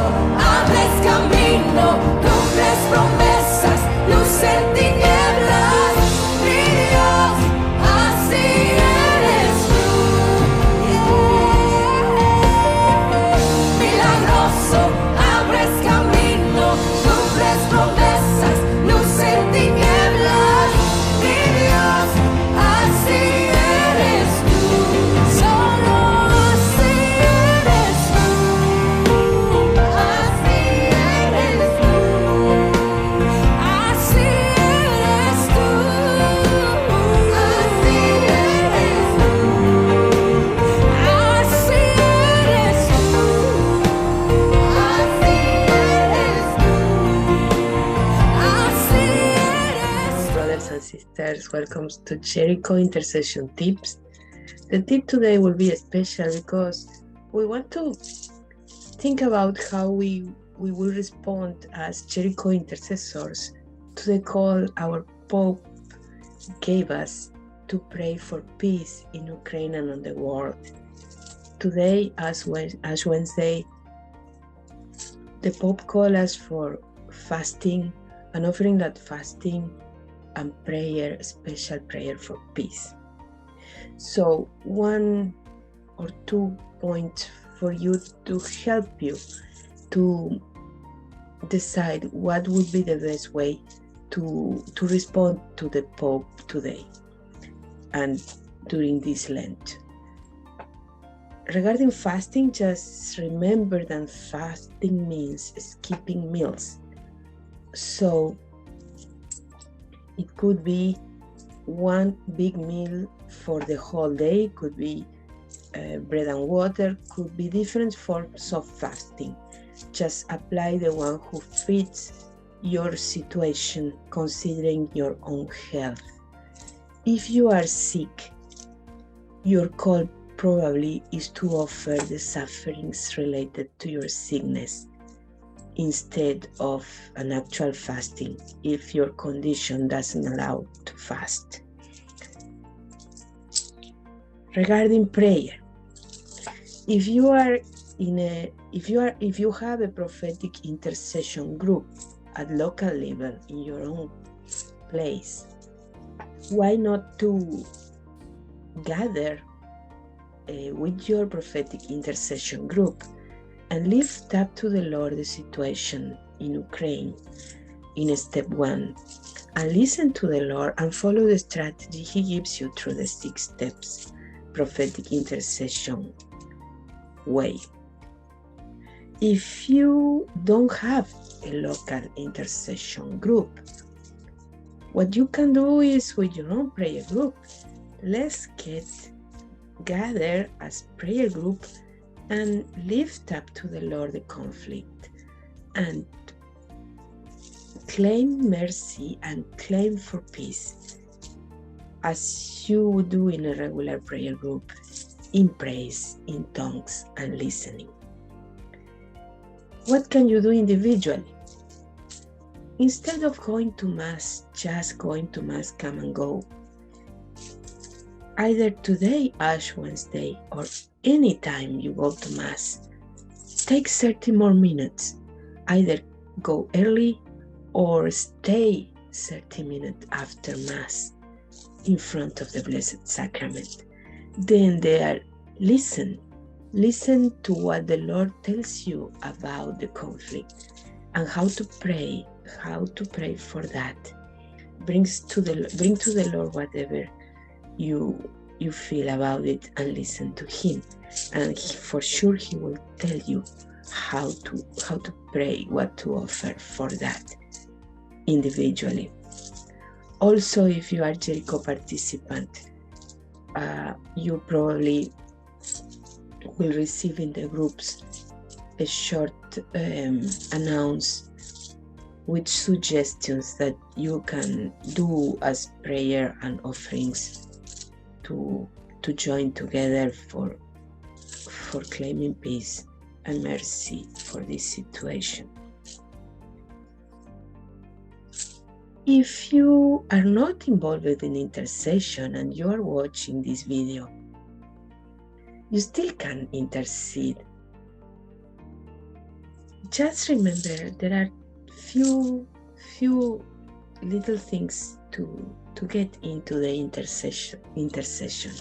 abres camino, cumples promesas, luz en tinieblas, mi Dios, así eres tú. Milagroso, abres camino, cumples promesas, luz en tinieblas, mi Dios, así eres tú. Solo así eres tú. Así eres tú. Así eres tú. Así eres tú. Así eres tú. Así eres tú. Así eres tú. Brothers and sisters, welcome to Jericho Intercession Tips. The tip today will be special because we want to think about how we will respond as Jericho intercessors to the call our Pope gave us to pray for peace in Ukraine and on the world. Today, as Wednesday, the Pope called us for fasting and offering that fasting and prayer, special prayer for peace. So 1 or 2 points for you to help you to decide what would be the best way to respond to the Pope today and during this Lent. Regarding fasting, just remember that fasting means skipping meals. So it could be one big meal for the whole day, could be bread and water, could be different forms of fasting. Just apply the one who fits your situation, considering your own health. If you are sick, your call probably is to offer the sufferings related to your sickness instead of an actual fasting, if your condition doesn't allow to fast. Regarding prayer, if you have a prophetic intercession group at local level in your own place, why not to gather with your prophetic intercession group and lift up to the Lord the situation in Ukraine in step 1, and listen to the Lord and follow the strategy He gives you through the 6 steps prophetic intercession way. If you don't have a local intercession group, what you can do is with your own prayer group, let's gather as prayer group and lift up to the Lord the conflict and claim mercy and claim for peace, as you would do in a regular prayer group, in praise, in tongues, and listening. What can you do individually? Instead of going to Mass, just going to Mass, come and go. Either today, Ash Wednesday, or anytime you go to Mass, take 30 more minutes. Either go early or stay 30 minutes after Mass in front of the Blessed Sacrament. Then there, listen to what the Lord tells you about the conflict and how to pray for that. Bring to the Lord whatever you feel about it and listen to Him, and for sure He will tell you how to pray, what to offer for that individually. Also, if you are Jericho participant, you probably will receive in the groups a short announce with suggestions that you can do as prayer and offerings to join together for claiming peace and mercy for this situation. If you are not involved in intercession and you are watching this video, you still can intercede. just remember there are few little things to get into the intercession.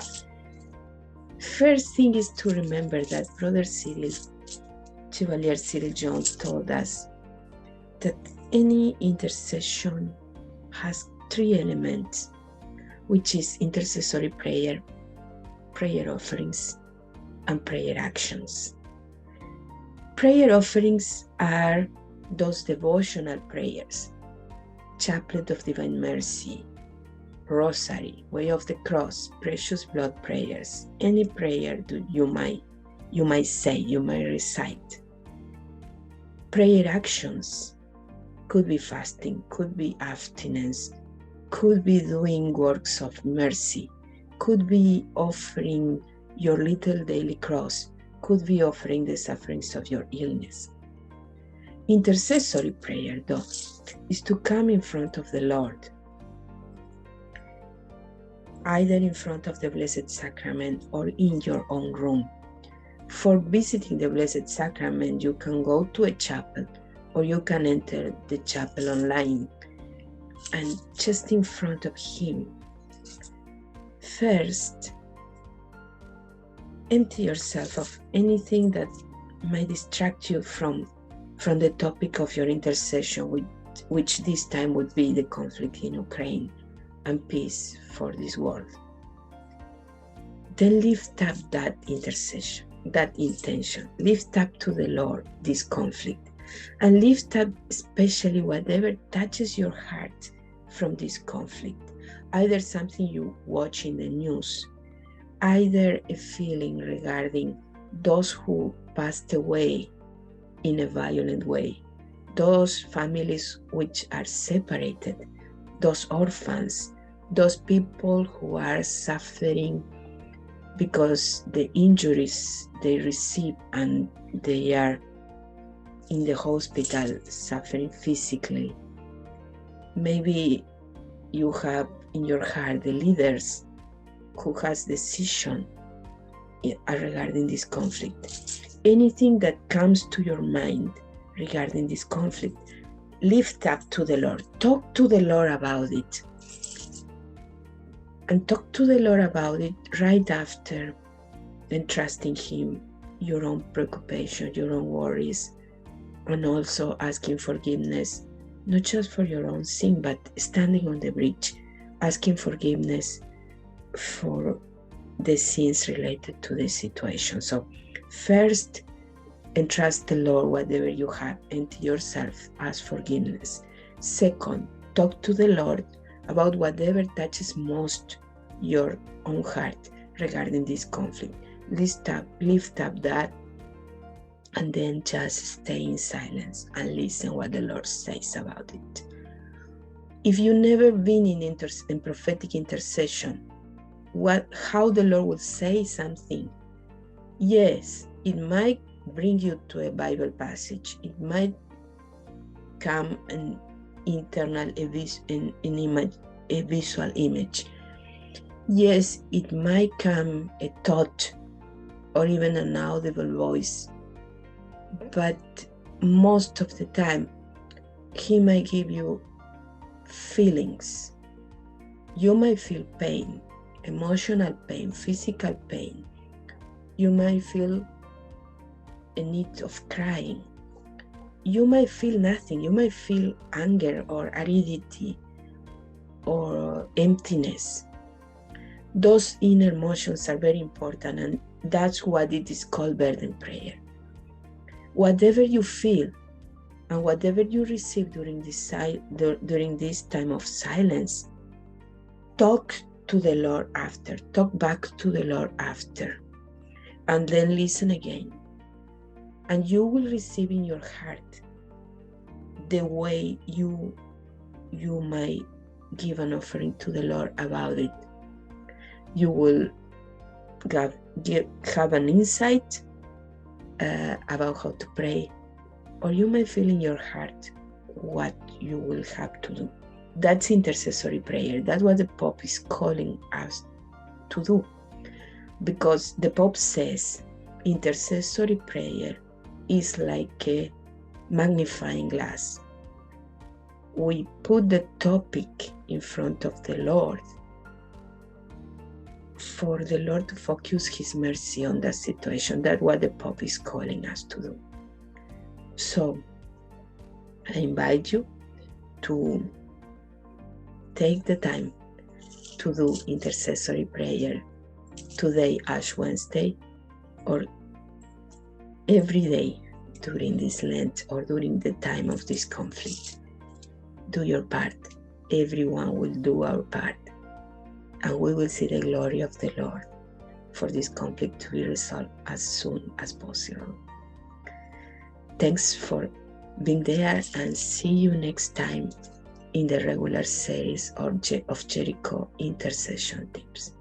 First thing is to remember that Brother Cyril, Chevalier Cyril Jones, told us that any intercession has three elements, which is intercessory prayer, prayer offerings, and prayer actions. Prayer offerings are those devotional prayers, Chaplet of Divine Mercy, Rosary, Way of the Cross, Precious Blood prayers, any prayer that you might say, you might recite. Prayer actions could be fasting, could be abstinence, could be doing works of mercy, could be offering your little daily cross, could be offering the sufferings of your illness. Intercessory prayer, though, is to come in front of the Lord, either in front of the Blessed Sacrament or in your own room. For visiting the Blessed Sacrament, you can go to a chapel or you can enter the chapel online and just in front of Him. First, empty yourself of anything that might distract you from the topic of your intercession, which this time would be the conflict in Ukraine and peace for this world. Then lift up that intercession, that intention. Lift up to the Lord this conflict, and lift up especially whatever touches your heart from this conflict. Either something you watch in the news, either a feeling regarding those who passed away in a violent way, those families which are separated, those orphans, those people who are suffering because the injuries they receive and they are in the hospital suffering physically. Maybe you have in your heart the leaders who has decision regarding this conflict. Anything that comes to your mind regarding this conflict, lift up to the Lord. Talk to the Lord about it. And talk to the Lord about it right after entrusting Him your own preoccupation, your own worries, and also asking forgiveness, not just for your own sin, but standing on the bridge, asking forgiveness for the sins related to the situation. So first, entrust the Lord whatever you have, empty yourself, ask forgiveness. Second, talk to the Lord about whatever touches most your own heart regarding this conflict. Lift up that, and then just stay in silence and listen what the Lord says about it. If you've never been in prophetic intercession, how the Lord will say something, yes, it might bring you to a Bible passage. It might come an internal a visual image. Yes, it might come a thought or even an audible voice, but most of the time He might give you feelings. You might feel pain, emotional pain, physical pain. You might feel a need of crying. You might feel nothing. You might feel anger or aridity or emptiness. Those inner emotions are very important, and that's what it is called burden prayer. Whatever you feel and whatever you receive during this time of silence, talk to the Lord after. Talk back to the Lord after, and then listen again. And you will receive in your heart the way you might give an offering to the Lord about it. You will have an insight about how to pray, or you may feel in your heart what you will have to do. That's intercessory prayer. That's what the Pope is calling us to do, because the Pope says intercessory prayer is like a magnifying glass. We put the topic in front of the Lord for the Lord to focus His mercy on that situation. That's what the Pope is calling us to do. So I invite you to take the time to do intercessory prayer today, Ash Wednesday, or every day during this Lent or during the time of this conflict. Do your part. Everyone will do our part. And we will see the glory of the Lord for this conflict to be resolved as soon as possible. Thanks for being there, and see you next time in the regular series of Jericho intercession tips.